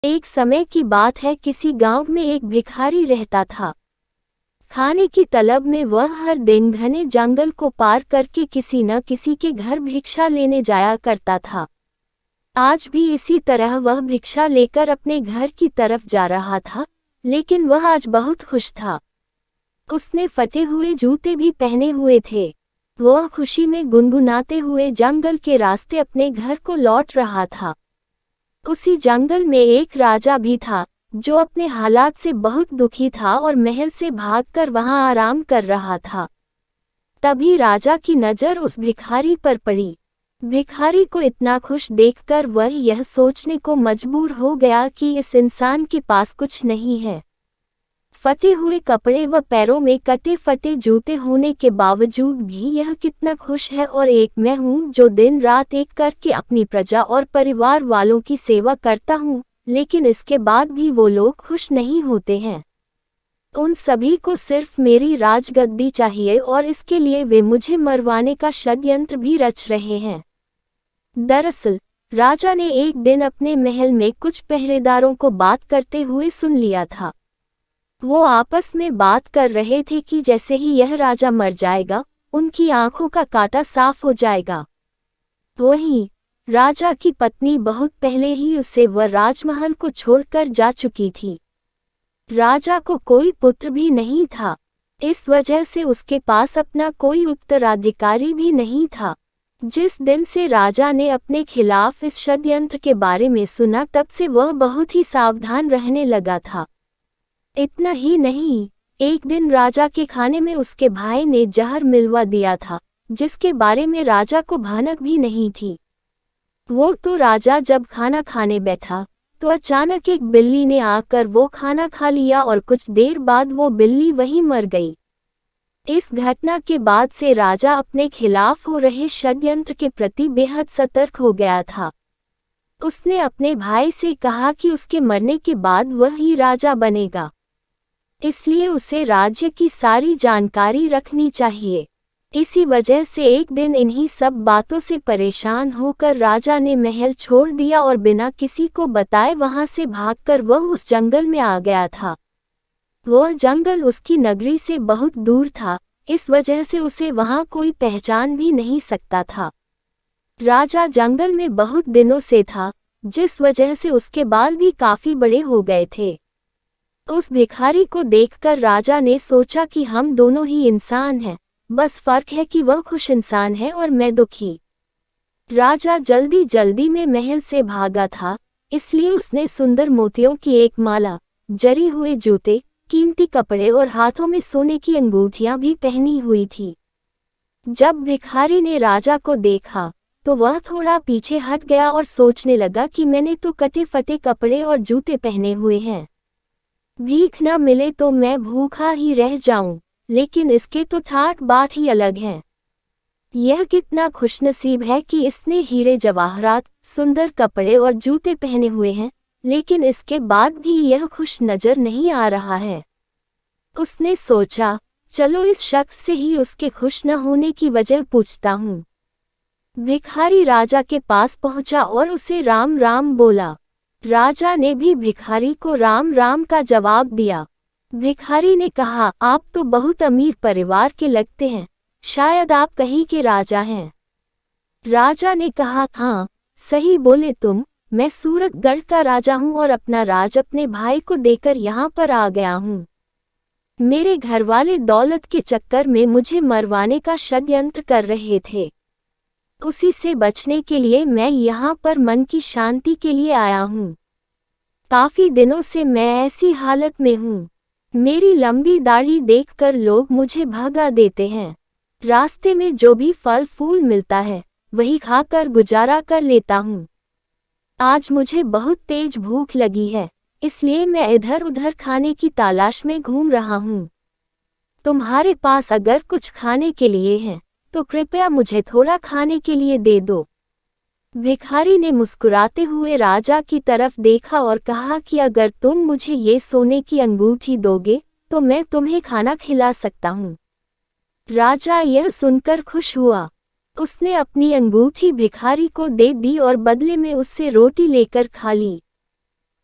एक समय की बात है, किसी गांव में एक भिखारी रहता था। खाने की तलब में वह हर दिन घने जंगल को पार करके किसी न किसी के घर भिक्षा लेने जाया करता था। आज भी इसी तरह वह भिक्षा लेकर अपने घर की तरफ जा रहा था, लेकिन वह आज बहुत खुश था। उसने फटे हुए जूते भी पहने हुए थे। वह खुशी में गुनगुनाते हुए जंगल के रास्ते अपने घर को लौट रहा था। उसी जंगल में एक राजा भी था, जो अपने हालात से बहुत दुखी था और महल से भागकर वहां आराम कर रहा था। तभी राजा की नज़र उस भिखारी पर पड़ी। भिखारी को इतना खुश देखकर वह यह सोचने को मजबूर हो गया कि इस इंसान के पास कुछ नहीं है। फटे हुए कपड़े व पैरों में कटे फटे जूते होने के बावजूद भी यह कितना खुश है, और एक मैं हूँ जो दिन रात एक करके अपनी प्रजा और परिवार वालों की सेवा करता हूँ, लेकिन इसके बाद भी वो लोग खुश नहीं होते हैं। उन सभी को सिर्फ मेरी राजगद्दी चाहिए और इसके लिए वे मुझे मरवाने का षड्यंत्र भी रच रहे हैं। दरअसल राजा ने एक दिन अपने महल में कुछ पहरेदारों को बात करते हुए सुन लिया था। वो आपस में बात कर रहे थे कि जैसे ही यह राजा मर जाएगा, उनकी आंखों का कांटा साफ हो जाएगा। वहीं राजा की पत्नी बहुत पहले ही उससे वह राजमहल को छोड़कर जा चुकी थी। राजा को कोई पुत्र भी नहीं था, इस वजह से उसके पास अपना कोई उत्तराधिकारी भी नहीं था। जिस दिन से राजा ने अपने खिलाफ इस षड्यंत्र के बारे में सुना, तब से वह बहुत ही सावधान रहने लगा था। इतना ही नहीं, एक दिन राजा के खाने में उसके भाई ने जहर मिलवा दिया था, जिसके बारे में राजा को भनक भी नहीं थी। वो तो राजा जब खाना खाने बैठा तो अचानक एक बिल्ली ने आकर वो खाना खा लिया और कुछ देर बाद वो बिल्ली वहीं मर गई। इस घटना के बाद से राजा अपने खिलाफ हो रहे षड्यंत्र के प्रति बेहद सतर्क हो गया था। उसने अपने भाई से कहा कि उसके मरने के बाद वह ही राजा बनेगा, इसलिए उसे राज्य की सारी जानकारी रखनी चाहिए। इसी वजह से एक दिन इन्हीं सब बातों से परेशान होकर राजा ने महल छोड़ दिया और बिना किसी को बताए वहां से भागकर वह उस जंगल में आ गया था। वह जंगल उसकी नगरी से बहुत दूर था, इस वजह से उसे वहां कोई पहचान भी नहीं सकता था। राजा जंगल में बहुत दिनों से था, जिस वजह से उसके बाल भी काफी बड़े हो गए थे। उस भिखारी को देखकर राजा ने सोचा कि हम दोनों ही इंसान हैं, बस फर्क है कि वह खुश इंसान है और मैं दुखी। राजा जल्दी जल्दी में महल से भागा था, इसलिए उसने सुंदर मोतियों की एक माला, जरी हुए जूते, कीमती कपड़े और हाथों में सोने की अंगूठियां भी पहनी हुई थी। जब भिखारी ने राजा को देखा तो वह थोड़ा पीछे हट गया और सोचने लगा कि मैंने तो कटे फटे कपड़े और जूते पहने हुए हैं, भीख न मिले तो मैं भूखा ही रह जाऊं, लेकिन इसके तो ठाट बाट ही अलग हैं। यह कितना खुशनसीब है कि इसने हीरे जवाहरात, सुंदर कपड़े और जूते पहने हुए हैं, लेकिन इसके बाद भी यह खुश नजर नहीं आ रहा है। उसने सोचा, चलो इस शख्स से ही उसके खुश न होने की वजह पूछता हूँ। भिखारी राजा के पास पहुंचा और उसे राम राम बोला। राजा ने भी भिखारी को राम राम का जवाब दिया। भिखारी ने कहा, आप तो बहुत अमीर परिवार के लगते हैं, शायद आप कहीं के राजा हैं। राजा ने कहा, हाँ सही बोले तुम, मैं सूरतगढ़ का राजा हूँ और अपना राज अपने भाई को देकर यहाँ पर आ गया हूँ। मेरे घरवाले दौलत के चक्कर में मुझे मरवाने का षड्यंत्र कर रहे थे, उसी से बचने के लिए मैं यहाँ पर मन की शांति के लिए आया हूँ। काफी दिनों से मैं ऐसी हालत में हूँ, मेरी लंबी दाढ़ी देखकर लोग मुझे भगा देते हैं। रास्ते में जो भी फल फूल मिलता है वही खाकर गुजारा कर लेता हूँ। आज मुझे बहुत तेज भूख लगी है, इसलिए मैं इधर उधर खाने की तलाश में घूम रहा हूँ। तुम्हारे पास अगर कुछ खाने के लिए है तो कृपया मुझे थोड़ा खाने के लिए दे दो। भिखारी ने मुस्कुराते हुए राजा की तरफ देखा और कहा कि अगर तुम मुझे ये सोने की अंगूठी दोगे तो मैं तुम्हें खाना खिला सकता हूँ। राजा यह सुनकर खुश हुआ। उसने अपनी अंगूठी भिखारी को दे दी और बदले में उससे रोटी लेकर खा ली।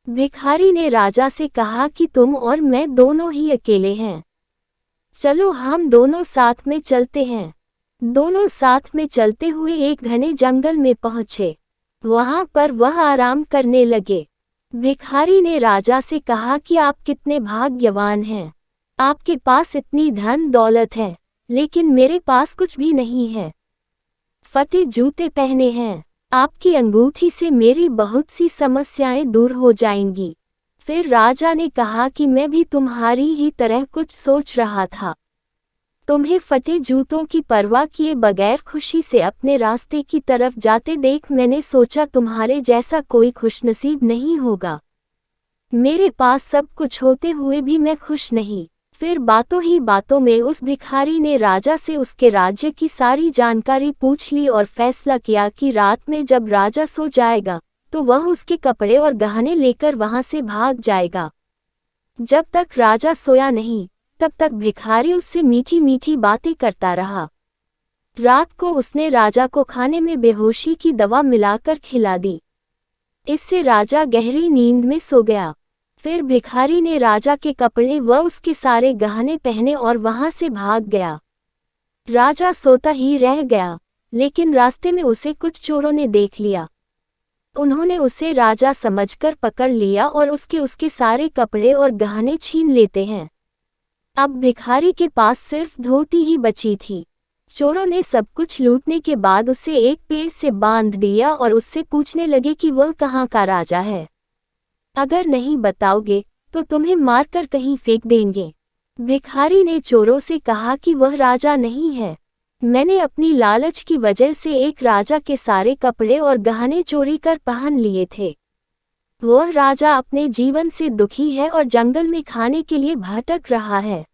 भिखारी ने राजा से कहा कि तुम और मैं दोनों ही अकेले हैं। चलो हम दोनों साथ में चलते हैं। दोनों साथ में चलते हुए एक घने जंगल में पहुंचे। वहां पर वह आराम करने लगे। भिखारी ने राजा से कहा कि आप कितने भाग्यवान हैं। आपके पास इतनी धन दौलत है, लेकिन मेरे पास कुछ भी नहीं है। फटे जूते पहने हैं। आपकी अंगूठी से मेरी बहुत सी समस्याएं दूर हो जाएंगी। फिर राजा ने कहा कि मैं भी तुम्हारी ही तरह कुछ सोच रहा था। तुम्हें फटे जूतों की परवाह किए बगैर खुशी से अपने रास्ते की तरफ जाते देख मैंने सोचा तुम्हारे जैसा कोई खुशनसीब नहीं होगा। मेरे पास सब कुछ होते हुए भी मैं खुश नहीं। फिर बातों ही बातों में उस भिखारी ने राजा से उसके राज्य की सारी जानकारी पूछ ली और फैसला किया कि रात में जब राजा सो जाएगा तो वह उसके कपड़े और गहने लेकर वहां से भाग जाएगा। जब तक राजा सोया नहीं तब तक भिखारी उससे मीठी मीठी बातें करता रहा। रात को उसने राजा को खाने में बेहोशी की दवा मिलाकर खिला दी। इससे राजा गहरी नींद में सो गया। फिर भिखारी ने राजा के कपड़े व उसके सारे गहने पहने और वहां से भाग गया। राजा सोता ही रह गया, लेकिन रास्ते में उसे कुछ चोरों ने देख लिया। उन्होंने उसे राजा समझकर पकड़ लिया और उसके सारे कपड़े और गहने छीन लेते हैं। अब भिखारी के पास सिर्फ धोती ही बची थी। चोरों ने सब कुछ लूटने के बाद उसे एक पेड़ से बांध दिया और उससे पूछने लगे कि वह कहाँ का राजा है। अगर नहीं बताओगे तो तुम्हें मारकर कहीं फेंक देंगे। भिखारी ने चोरों से कहा कि वह राजा नहीं है। मैंने अपनी लालच की वजह से एक राजा के सारे कपड़े और गहने चोरी कर पहन लिए थे। वह राजा अपने जीवन से दुखी है और जंगल में खाने के लिए भटक रहा है।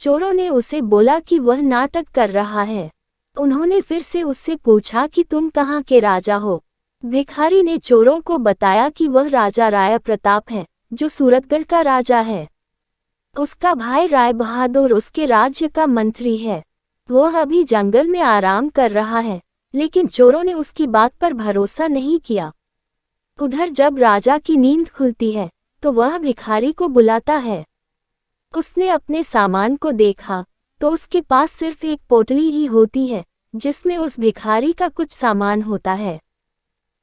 चोरों ने उसे बोला कि वह नाटक कर रहा है। उन्होंने फिर से उससे पूछा कि तुम कहाँ के राजा हो। भिखारी ने चोरों को बताया कि वह राजा राय प्रताप है, जो सूरतगढ़ का राजा है। उसका भाई राय बहादुर उसके राज्य का मंत्री है। वह अभी जंगल में आराम कर रहा है, लेकिन चोरों ने उसकी बात पर भरोसा नहीं किया। उधर जब राजा की नींद खुलती है तो वह भिखारी को बुलाता है। उसने अपने सामान को देखा तो उसके पास सिर्फ एक पोटली ही होती है, जिसमें उस भिखारी का कुछ सामान होता है।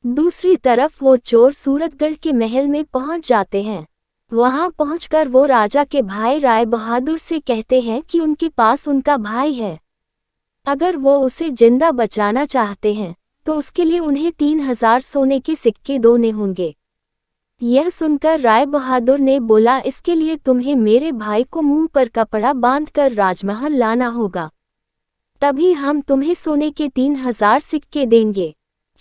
दूसरी तरफ वो चोर सूरतगढ़ के महल में पहुंच जाते हैं। वहां पहुंचकर वो राजा के भाई राय बहादुर से कहते हैं कि उनके पास उनका भाई है। अगर वो उसे जिंदा बचाना चाहते हैं तो उसके लिए उन्हें 3000 सोने के सिक्के देने होंगे। यह सुनकर राय बहादुर ने बोला, इसके लिए तुम्हें मेरे भाई को मुंह पर कपड़ा बांधकर राजमहल लाना होगा, तभी हम तुम्हें सोने के 3000 सिक्के देंगे।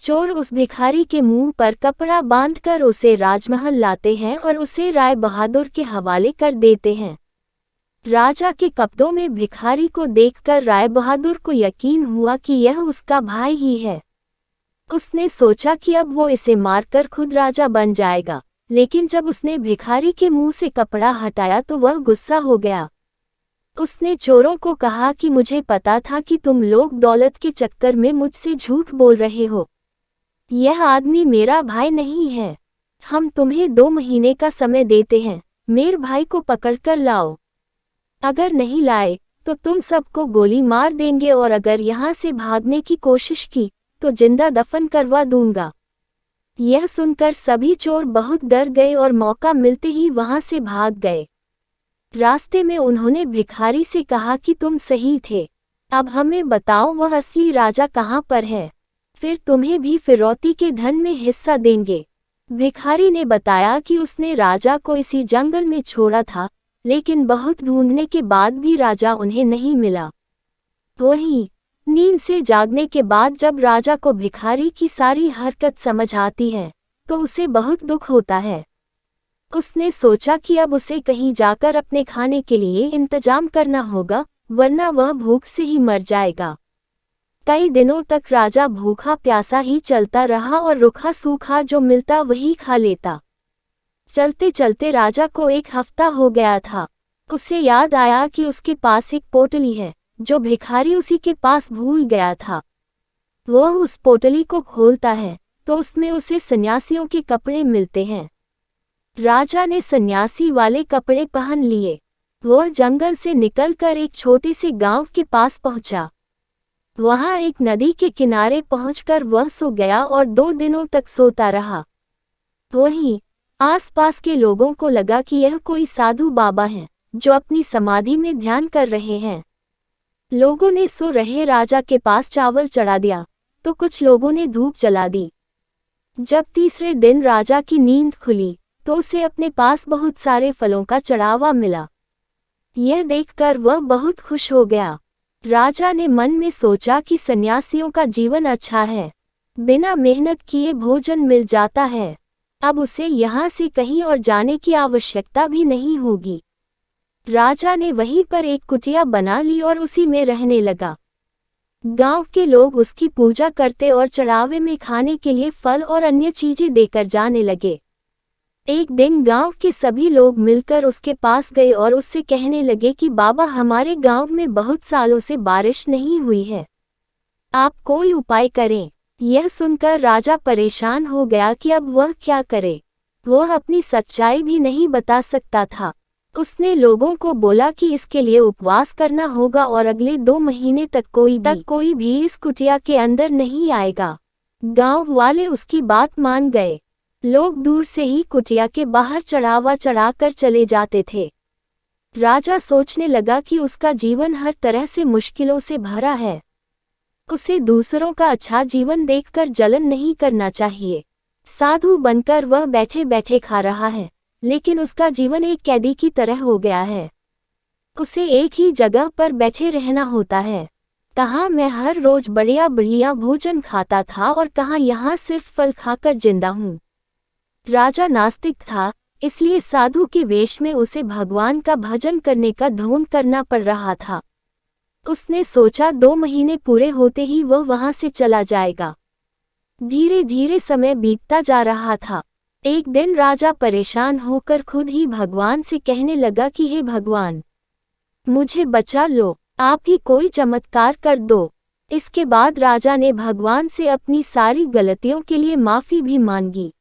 चोर उस भिखारी के मुंह पर कपड़ा बांधकर उसे राजमहल लाते हैं और उसे राय बहादुर के हवाले कर देते हैं। राजा के कपड़ों में भिखारी को देखकर राय बहादुर को यकीन हुआ कि यह उसका भाई ही है। उसने सोचा कि अब वो इसे मारकर खुद राजा बन जाएगा, लेकिन जब उसने भिखारी के मुंह से कपड़ा हटाया तो वह गुस्सा हो गया। उसने चोरों को कहा कि मुझे पता था कि तुम लोग दौलत के चक्कर में मुझसे झूठ बोल रहे हो। यह आदमी मेरा भाई नहीं है। हम तुम्हें 2 महीने का समय देते हैं, मेरे भाई को पकड़कर लाओ। अगर नहीं लाए तो तुम सबको गोली मार देंगे और अगर यहाँ से भागने की कोशिश की तो जिंदा दफन करवा दूंगा। यह सुनकर सभी चोर बहुत डर गए और मौका मिलते ही वहां से भाग गए। रास्ते में उन्होंने भिखारी से कहा कि तुम सही थे, अब हमें बताओ वह असली राजा कहाँ पर है, फिर तुम्हें भी फिरौती के धन में हिस्सा देंगे। भिखारी ने बताया कि उसने राजा को इसी जंगल में छोड़ा था, लेकिन बहुत ढूंढने के बाद भी राजा उन्हें नहीं मिला। वहीं नींद से जागने के बाद जब राजा को भिखारी की सारी हरकत समझ आती है तो उसे बहुत दुख होता है। उसने सोचा कि अब उसे कहीं जाकर अपने खाने के लिए इंतजाम करना होगा, वरना वह भूख से ही मर जाएगा। कई दिनों तक राजा भूखा प्यासा ही चलता रहा और रूखा सूखा जो मिलता वही खा लेता। चलते चलते राजा को 1 हफ्ता हो गया था। उसे याद आया कि उसके पास एक पोटली है जो भिखारी उसी के पास भूल गया था। वह उस पोटली को खोलता है तो उसमें उसे सन्यासियों के कपड़े मिलते हैं। राजा ने सन्यासी वाले कपड़े पहन लिए। वह जंगल से निकलकर एक छोटे से गांव के पास पहुंचा। वहां एक नदी के किनारे पहुंचकर वह सो गया और 2 दिनों तक सोता रहा। वहीं आसपास के लोगों को लगा कि यह कोई साधु बाबा हैं, जो अपनी समाधि में ध्यान कर रहे हैं। लोगों ने सो रहे राजा के पास चावल चढ़ा दिया, तो कुछ लोगों ने धूप जला दी। जब तीसरे दिन राजा की नींद खुली, तो उसे अपने पास बहुत सारे फलों का चढ़ावा मिला। यह देखकर वह बहुत खुश हो गया। राजा ने मन में सोचा कि सन्यासियों का जीवन अच्छा है, बिना मेहनत किए भोजन मिल जाता है। अब उसे यहाँ से कहीं और जाने की आवश्यकता भी नहीं होगी। राजा ने वहीं पर एक कुटिया बना ली और उसी में रहने लगा। गांव के लोग उसकी पूजा करते और चढ़ावे में खाने के लिए फल और अन्य चीजें देकर जाने लगे। एक दिन गांव के सभी लोग मिलकर उसके पास गए और उससे कहने लगे कि बाबा, हमारे गांव में बहुत सालों से बारिश नहीं हुई है, आप कोई उपाय करें। यह सुनकर राजा परेशान हो गया कि अब वह क्या करे। वह अपनी सच्चाई भी नहीं बता सकता था। उसने लोगों को बोला कि इसके लिए उपवास करना होगा और अगले 2 महीने तक कोई भी इस कुटिया के अंदर नहीं आएगा। गांव वाले उसकी बात मान गए। लोग दूर से ही कुटिया के बाहर चढ़ावा चढ़ाकर चले जाते थे। राजा सोचने लगा कि उसका जीवन हर तरह से मुश्किलों से भरा है। उसे दूसरों का अच्छा जीवन देखकर जलन नहीं करना चाहिए। साधु बनकर वह बैठे बैठे खा रहा है, लेकिन उसका जीवन एक कैदी की तरह हो गया है। उसे एक ही जगह पर बैठे रहना होता है। कहाँ मैं हर रोज बढ़िया बढ़िया भोजन खाता था और कहाँ यहाँ सिर्फ फल खाकर जिंदा हूँ। राजा नास्तिक था, इसलिए साधु के वेश में उसे भगवान का भजन करने का ढोंग करना पड़ रहा था। उसने सोचा 2 महीने पूरे होते ही वह वहां से चला जाएगा। धीरे धीरे समय बीतता जा रहा था। एक दिन राजा परेशान होकर खुद ही भगवान से कहने लगा कि हे भगवान, मुझे बचा लो, आप ही कोई चमत्कार कर दो। इसके बाद राजा ने भगवान से अपनी सारी गलतियों के लिए माफी भी मांगी।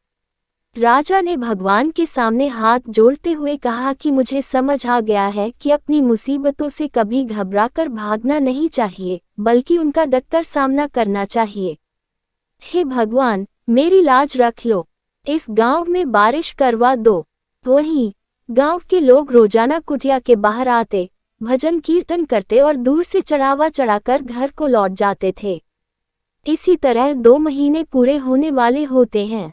राजा ने भगवान के सामने हाथ जोड़ते हुए कहा कि मुझे समझ आ गया है कि अपनी मुसीबतों से कभी घबराकर भागना नहीं चाहिए, बल्कि उनका डटकर सामना करना चाहिए। हे भगवान, मेरी लाज रख लो, इस गांव में बारिश करवा दो। वहीं गांव के लोग रोजाना कुटिया के बाहर आते, भजन कीर्तन करते और दूर से चढ़ावा चढ़ाकर घर को लौट जाते थे। इसी तरह 2 महीने पूरे होने वाले होते हैं।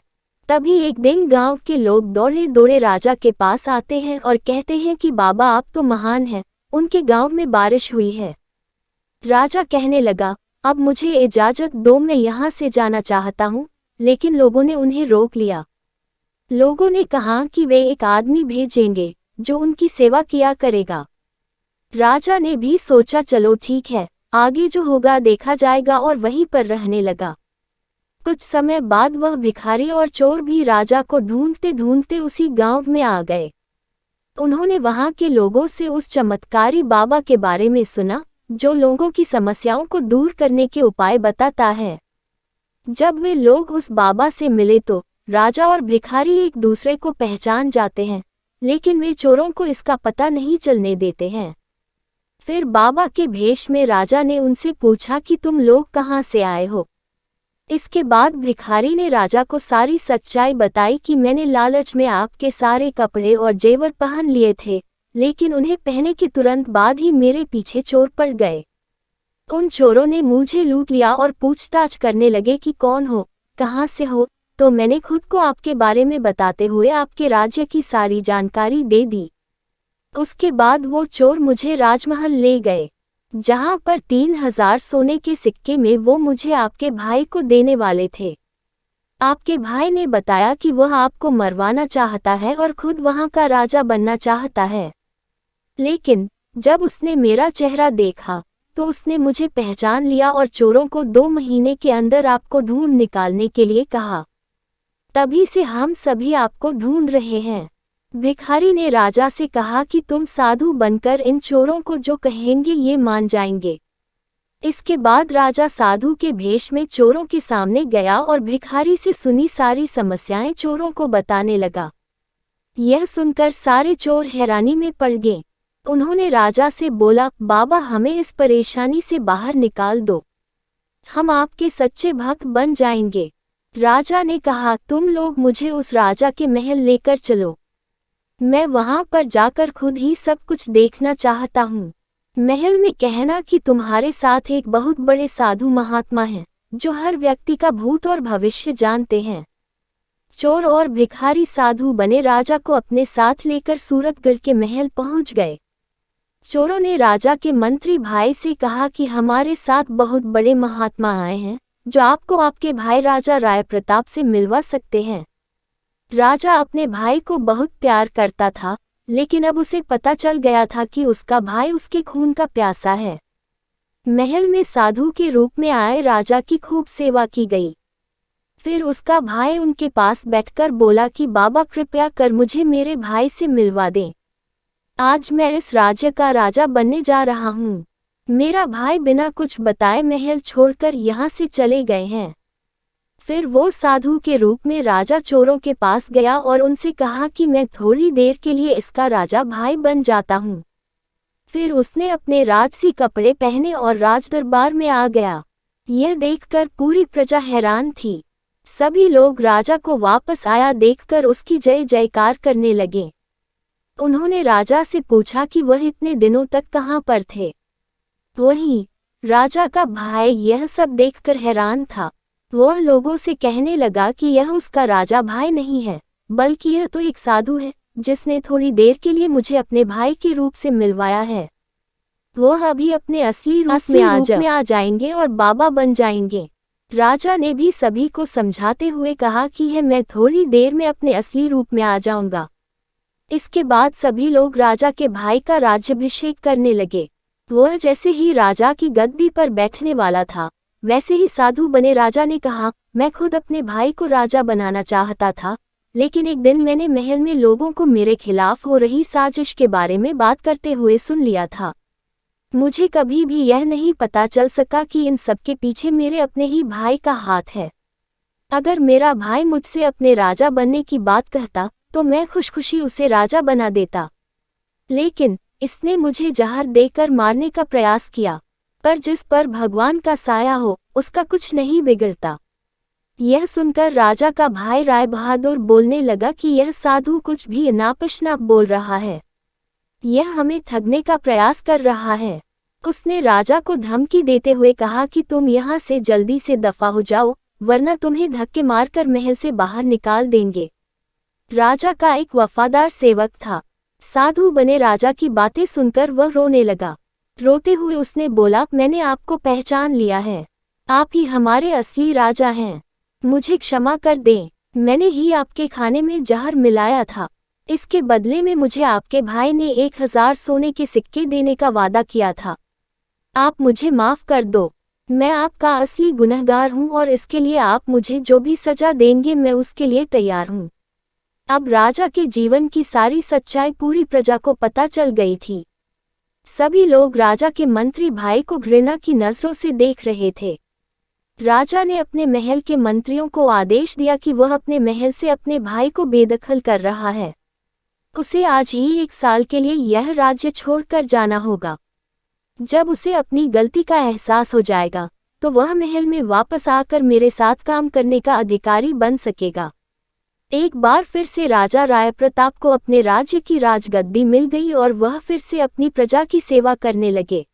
तभी एक दिन गांव के लोग दौड़े दौड़े राजा के पास आते हैं और कहते हैं कि बाबा, आप तो महान हैं, उनके गांव में बारिश हुई है। राजा कहने लगा, अब मुझे इजाजत दो, मैं यहाँ से जाना चाहता हूँ, लेकिन लोगों ने उन्हें रोक लिया। लोगों ने कहा कि वे एक आदमी भेजेंगे जो उनकी सेवा किया करेगा। राजा ने भी सोचा चलो ठीक है, आगे जो होगा देखा जाएगा, और वहीं पर रहने लगा। कुछ समय बाद वह भिखारी और चोर भी राजा को ढूंढते ढूंढते उसी गांव में आ गए। उन्होंने वहां के लोगों से उस चमत्कारी बाबा के बारे में सुना, जो लोगों की समस्याओं को दूर करने के उपाय बताता है। जब वे लोग उस बाबा से मिले तो राजा और भिखारी एक दूसरे को पहचान जाते हैं, लेकिन वे चोरों को इसका पता नहीं चलने देते हैं। फिर बाबा के भेष में राजा ने उनसे पूछा कि तुम लोग कहाँ से आए हो। इसके बाद भिखारी ने राजा को सारी सच्चाई बताई कि मैंने लालच में आपके सारे कपड़े और जेवर पहन लिए थे, लेकिन उन्हें पहनने के तुरंत बाद ही मेरे पीछे चोर पड़ गए। उन चोरों ने मुझे लूट लिया और पूछताछ करने लगे कि कौन हो, कहाँ से हो, तो मैंने खुद को आपके बारे में बताते हुए आपके राज्य की सारी जानकारी दे दी। उसके बाद वो चोर मुझे राजमहल ले गए, जहां पर 3000 सोने के सिक्के में वो मुझे आपके भाई को देने वाले थे। आपके भाई ने बताया कि वह आपको मरवाना चाहता है और खुद वहां का राजा बनना चाहता है। लेकिन जब उसने मेरा चेहरा देखा तो उसने मुझे पहचान लिया और चोरों को 2 महीने के अंदर आपको ढूंढ निकालने के लिए कहा। तभी से हम सभी आपको ढूंढ रहे हैं। भिखारी ने राजा से कहा कि तुम साधु बनकर इन चोरों को जो कहेंगे ये मान जाएंगे। इसके बाद राजा साधु के भेष में चोरों के सामने गया और भिखारी से सुनी सारी समस्याएं चोरों को बताने लगा। यह सुनकर सारे चोर हैरानी में पड़ गए। उन्होंने राजा से बोला, बाबा हमें इस परेशानी से बाहर निकाल दो, हम आपके सच्चे भक्त बन जाएंगे। राजा ने कहा, तुम लोग मुझे उस राजा के महल लेकर चलो, मैं वहां पर जाकर खुद ही सब कुछ देखना चाहता हूँ। महल में कहना कि तुम्हारे साथ एक बहुत बड़े साधु महात्मा हैं, जो हर व्यक्ति का भूत और भविष्य जानते हैं। चोर और भिखारी साधु बने राजा को अपने साथ लेकर सूरतगढ़ के महल पहुंच गए। चोरों ने राजा के मंत्री भाई से कहा कि हमारे साथ बहुत बड़े महात्मा आए हैं, जो आपको आपके भाई राजा राय प्रताप से मिलवा सकते हैं। राजा अपने भाई को बहुत प्यार करता था, लेकिन अब उसे पता चल गया था कि उसका भाई उसके खून का प्यासा है। महल में साधु के रूप में आए राजा की खूब सेवा की गई। फिर उसका भाई उनके पास बैठकर बोला कि बाबा कृपया कर मुझे मेरे भाई से मिलवा दें। आज मैं इस राज्य का राजा बनने जा रहा हूँ। मेरा भाई बिना कुछ बताए महल छोड़कर यहाँ से चले गए हैं। फिर वो साधु के रूप में राजा चोरों के पास गया और उनसे कहा कि मैं थोड़ी देर के लिए इसका राजा भाई बन जाता हूँ। फिर उसने अपने राजसी कपड़े पहने और राजदरबार में आ गया। यह देखकर पूरी प्रजा हैरान थी। सभी लोग राजा को वापस आया देखकर उसकी जय जयकार करने लगे। उन्होंने राजा से पूछा कि वह इतने दिनों तक कहाँ पर थे। वही राजा का भाई यह सब देखकर हैरान था। वह लोगों से कहने लगा कि यह उसका राजा भाई नहीं है, बल्कि यह तो एक साधु है, जिसने थोड़ी देर के लिए मुझे अपने भाई के रूप से मिलवाया है। वह अभी अपने असली रूप में आ जाएंगे और बाबा बन जाएंगे। राजा ने भी सभी को समझाते हुए कहा कि मैं थोड़ी देर में अपने असली रूप में आ जाऊंगा। इसके बाद सभी लोग राजा के भाई का राज्याभिषेक करने लगे। वह जैसे ही राजा की गद्दी पर बैठने वाला था, वैसे ही साधु बने राजा ने कहा, मैं खुद अपने भाई को राजा बनाना चाहता था, लेकिन एक दिन मैंने महल में लोगों को मेरे खिलाफ हो रही साजिश के बारे में बात करते हुए सुन लिया था। मुझे कभी भी यह नहीं पता चल सका कि इन सब के पीछे मेरे अपने ही भाई का हाथ है। अगर मेरा भाई मुझसे अपने राजा बनने की बात कहता तो मैं खुशखुशी उसे राजा बना देता, लेकिन इसने मुझे जहर देकर मारने का प्रयास किया। पर जिस पर भगवान का साया हो, उसका कुछ नहीं बिगड़ता। यह सुनकर राजा का भाई राय बहादुर बोलने लगा कि यह साधु कुछ भी नापशनाप बोल रहा है, यह हमें ठगने का प्रयास कर रहा है। उसने राजा को धमकी देते हुए कहा कि तुम यहाँ से जल्दी से दफा हो जाओ, वरना तुम्हें धक्के मारकर महल से बाहर निकाल देंगे। राजा का एक वफादार सेवक था। साधु बने राजा की बातें सुनकर वह रोने लगा। रोते हुए उसने बोला, मैंने आपको पहचान लिया है, आप ही हमारे असली राजा हैं। मुझे क्षमा कर दें, मैंने ही आपके खाने में जहर मिलाया था। इसके बदले में मुझे आपके भाई ने 1000 सोने के सिक्के देने का वादा किया था। आप मुझे माफ कर दो, मैं आपका असली गुनहगार हूँ और इसके लिए आप मुझे जो भी सजा देंगे मैं उसके लिए तैयार हूँ। अब राजा के जीवन की सारी सच्चाई पूरी प्रजा को पता चल गई थी। सभी लोग राजा के मंत्री भाई को घृणा की नजरों से देख रहे थे। राजा ने अपने महल के मंत्रियों को आदेश दिया कि वह अपने महल से अपने भाई को बेदखल कर रहा है। उसे आज ही 1 साल के लिए यह राज्य छोड़कर जाना होगा। जब उसे अपनी गलती का एहसास हो जाएगा, तो वह महल में वापस आकर मेरे साथ काम करने का अधिकारी बन सकेगा। एक बार फिर से राजा राय प्रताप को अपने राज्य की राजगद्दी मिल गई और वह फिर से अपनी प्रजा की सेवा करने लगे।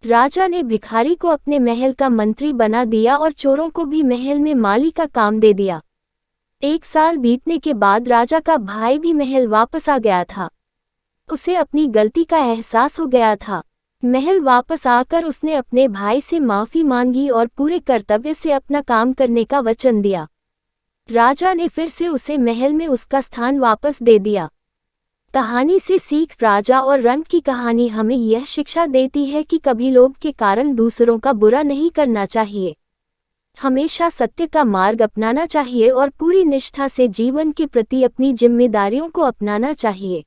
राजा ने भिखारी को अपने महल का मंत्री बना दिया और चोरों को भी महल में माली का काम दे दिया। 1 साल बीतने के बाद राजा का भाई भी महल वापस आ गया था। उसे अपनी गलती का एहसास हो गया था। महल वापस आकर उसने अपने भाई से माफी मांगी और पूरे कर्तव्य से अपना काम करने का वचन दिया। राजा ने फिर से उसे महल में उसका स्थान वापस दे दिया। कहानी से सीख, राजा और रंक की कहानी हमें यह शिक्षा देती है कि कभी लोभ के कारण दूसरों का बुरा नहीं करना चाहिए। हमेशा सत्य का मार्ग अपनाना चाहिए और पूरी निष्ठा से जीवन के प्रति अपनी जिम्मेदारियों को अपनाना चाहिए।